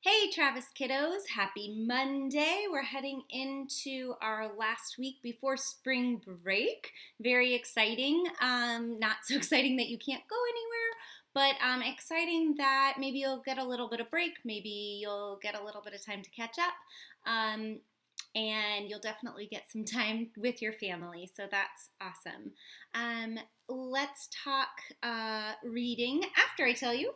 Hey Travis kiddos, happy Monday. We're heading into our last week before spring break. Very exciting. Not so exciting that you can't go anywhere, but exciting that maybe you'll get a little bit of break, maybe you'll get a little bit of time to catch up. And you'll definitely get some time with your family, so that's awesome. Let's talk reading after I tell you.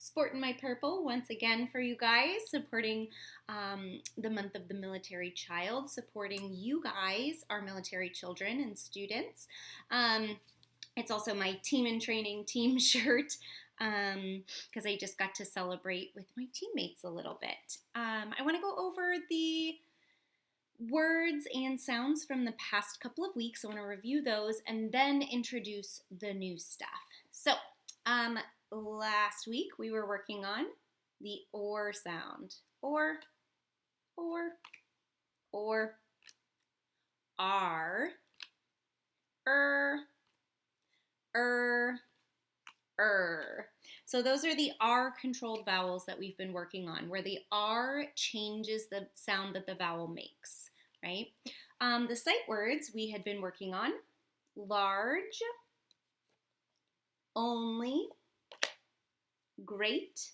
Sporting my purple once again for you guys, supporting the month of the military child, supporting you guys, our military children and students. It's also my team in training team shirt because I just got to celebrate with my teammates a little bit. I want to go over the words and sounds from the past couple of weeks. I want to review those and then introduce the new stuff. So, last week we were working on the or sound. Or, are, So those are the R controlled vowels that we've been working on, where the R changes the sound that the vowel makes, right? The sight words we had been working on: large, only, great,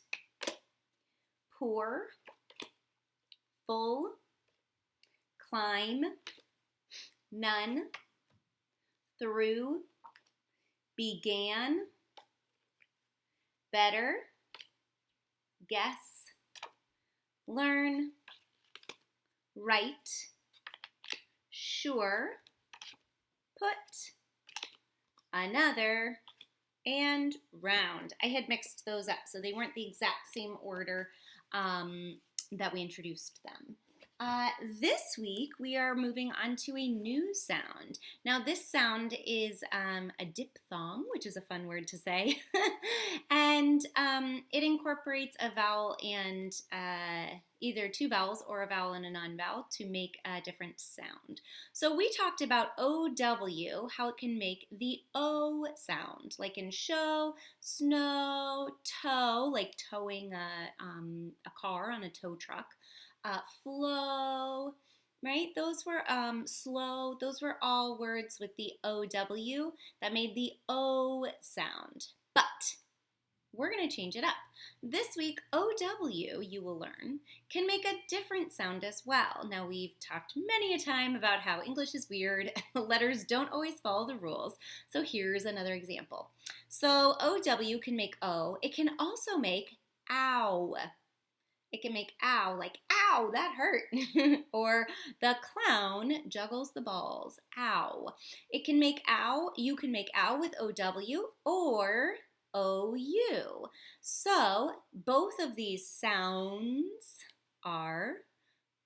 poor, full, climb, none, through, began, better, guess, learn, right, sure, put, another, and round. I had mixed those up, so they weren't the exact same order that we introduced them. This week, we are moving on to a new sound. Now, this sound is a diphthong, which is a fun word to say, and it incorporates a vowel and either two vowels or a vowel and a non-vowel to make a different sound. So we talked about OW, how it can make the O sound, like in show, snow, tow, like towing a car on a tow truck. Flow, right? Those were slow. Those were all words with the OW that made the O sound. But we're going to change it up. This week, OW, you will learn, can make a different sound as well. Now, we've talked many a time about how English is weird. Letters don't always follow the rules. So here's another example. So OW can make O. It can also make ow. It can make ow, like, ow, that hurt. Or the clown juggles the balls, ow. It can make ow, you can make ow with OW or OU. So both of these sounds are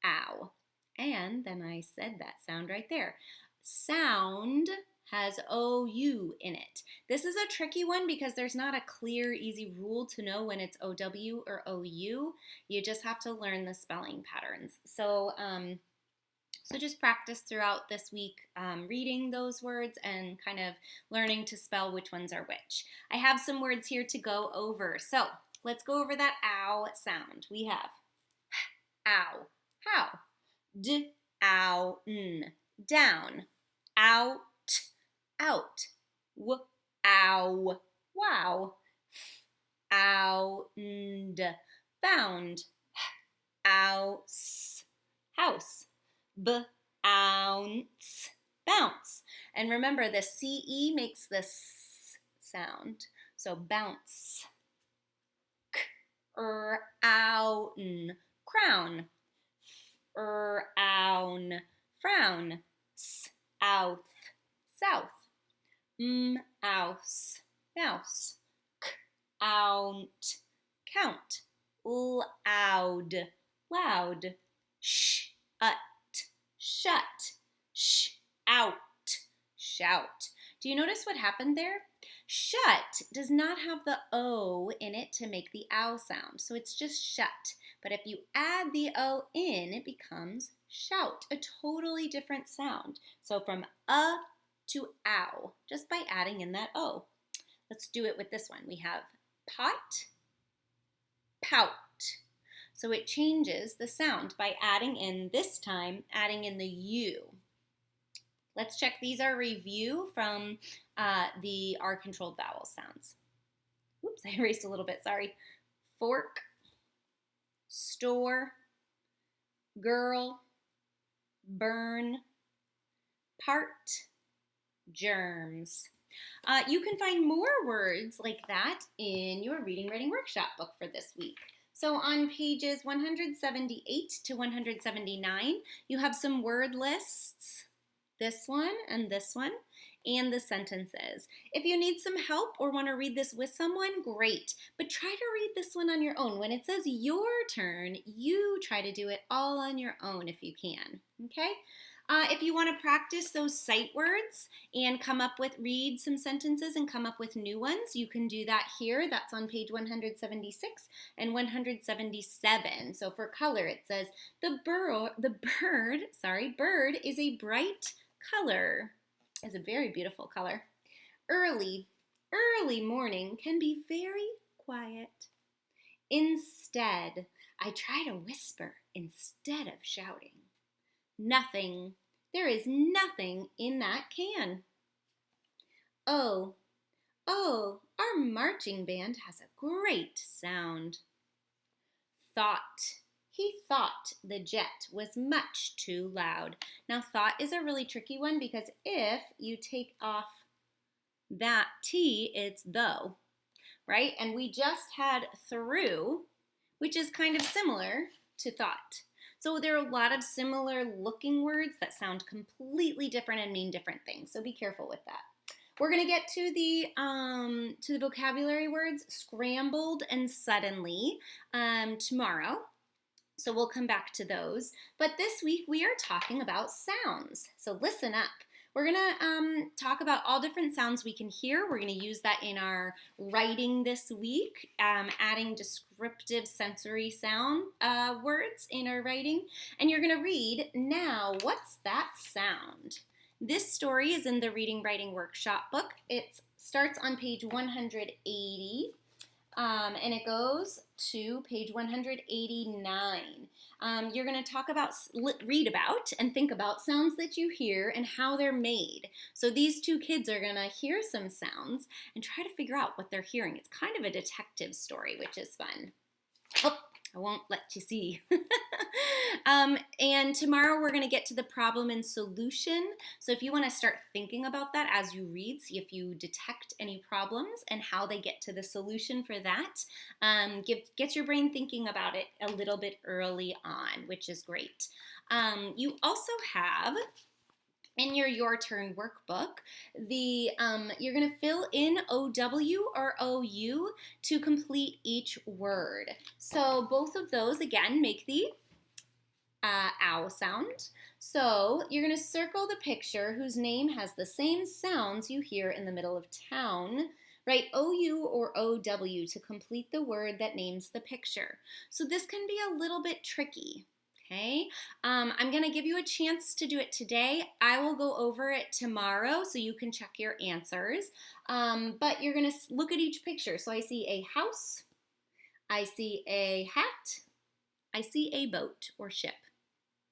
ow. And then I said that sound right there. Sound has OU in it. This is a tricky one because there's not a clear, easy rule to know when it's OW or OU. You just have to learn the spelling patterns. So just practice throughout this week reading those words and kind of learning to spell which ones are which. I have some words here to go over. So let's go over that ow sound. We have ow, how, d, ow, n, down, out, out, w, ow, wow, ow, and, found, ouse, house, ounce, bounce. And remember, the CE makes the S sound. So bounce, own, crown, own, frown, south, south, ouse, mouse, count, count, loud, loud, shut, shut, out, shout. Do you notice what happened there? Shut does not have the O in it to make the ow sound, so it's just shut. But if you add the O in, it becomes shout, a totally different sound. So from to ow, just by adding in that O. Let's do it with this one. We have pot, pout. So it changes the sound by adding in, this time, adding in the U. Let's check. These are review from the R controlled vowel sounds. Oops, I erased a little bit, sorry. Fork, store, girl, burn, part, germs. You can find more words like that in your Reading Writing Workshop book for this week. So on pages 178 to 179, you have some word lists, this one, and the sentences. If you need some help or want to read this with someone, great. But try to read this one on your own. When it says your turn, you try to do it all on your own if you can, okay? If you want to practice those sight words and read some sentences and come up with new ones, you can do that here. That's on page 176 and 177. So for color, it says, bird is a bright color. It's a very beautiful color. Early morning can be very quiet. Instead, I try to whisper instead of shouting. Nothing. There is nothing in that can. Oh, our marching band has a great sound. Thought. He thought the jet was much too loud. Now, thought is a really tricky one because if you take off that T, it's though, right? And we just had through, which is kind of similar to thought. So there are a lot of similar looking words that sound completely different and mean different things. So be careful with that. We're going to get to the vocabulary words scrambled and suddenly tomorrow. So we'll come back to those. But this week we are talking about sounds. So listen up. We're going to talk about all different sounds we can hear. We're going to use that in our writing this week, adding descriptive sensory sound words in our writing. And you're going to read, now, what's that sound? This story is in the Reading Writing Workshop book. It starts on page 180. And it goes to page 189. You're going to read about and think about sounds that you hear and how they're made. So these two kids are going to hear some sounds and try to figure out what they're hearing. It's kind of a detective story, which is fun. Oh, I won't let you see. And tomorrow we're going to get to the problem and solution. So if you want to start thinking about that as you read, see if you detect any problems and how they get to the solution for that. Gets your brain thinking about it a little bit early on, which is great. You also have in your turn workbook, you're going to fill in OW or OU to complete each word. So both of those, again, make the ow sound. So you're going to circle the picture whose name has the same sounds you hear in the middle of town. Write OU or OW to complete the word that names the picture. So this can be a little bit tricky. Okay, I'm going to give you a chance to do it today. I will go over it tomorrow so you can check your answers. But you're going to look at each picture. So I see a house, I see a hat, I see a boat or ship.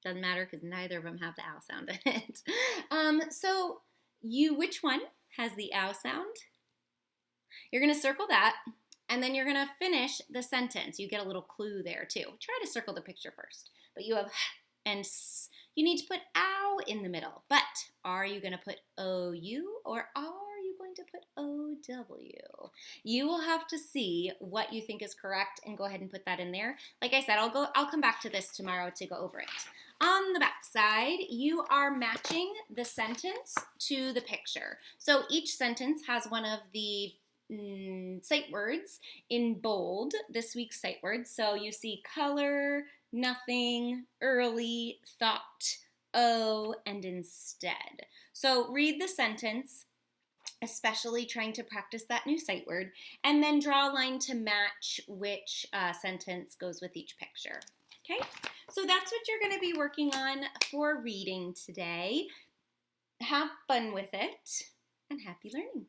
Doesn't matter because neither of them have the ow sound in it. So which one has the ow sound? You're going to circle that. And then you're going to finish the sentence. You get a little clue there too. Try to circle the picture first. But you have and s. You need to put ow in the middle. But are you going to put OU or are you going to put OW? You will have to see what you think is correct and go ahead and put that in there. Like I said, I'll come back to this tomorrow to go over it. On the back side, you are matching the sentence to the picture. So each sentence has one of the sight words in bold, this week's sight words. So you see color, nothing, early, thought, oh, and instead. So read the sentence, especially trying to practice that new sight word, and then draw a line to match which sentence goes with each picture. Okay, so that's what you're going to be working on for reading today. Have fun with it, and happy learning.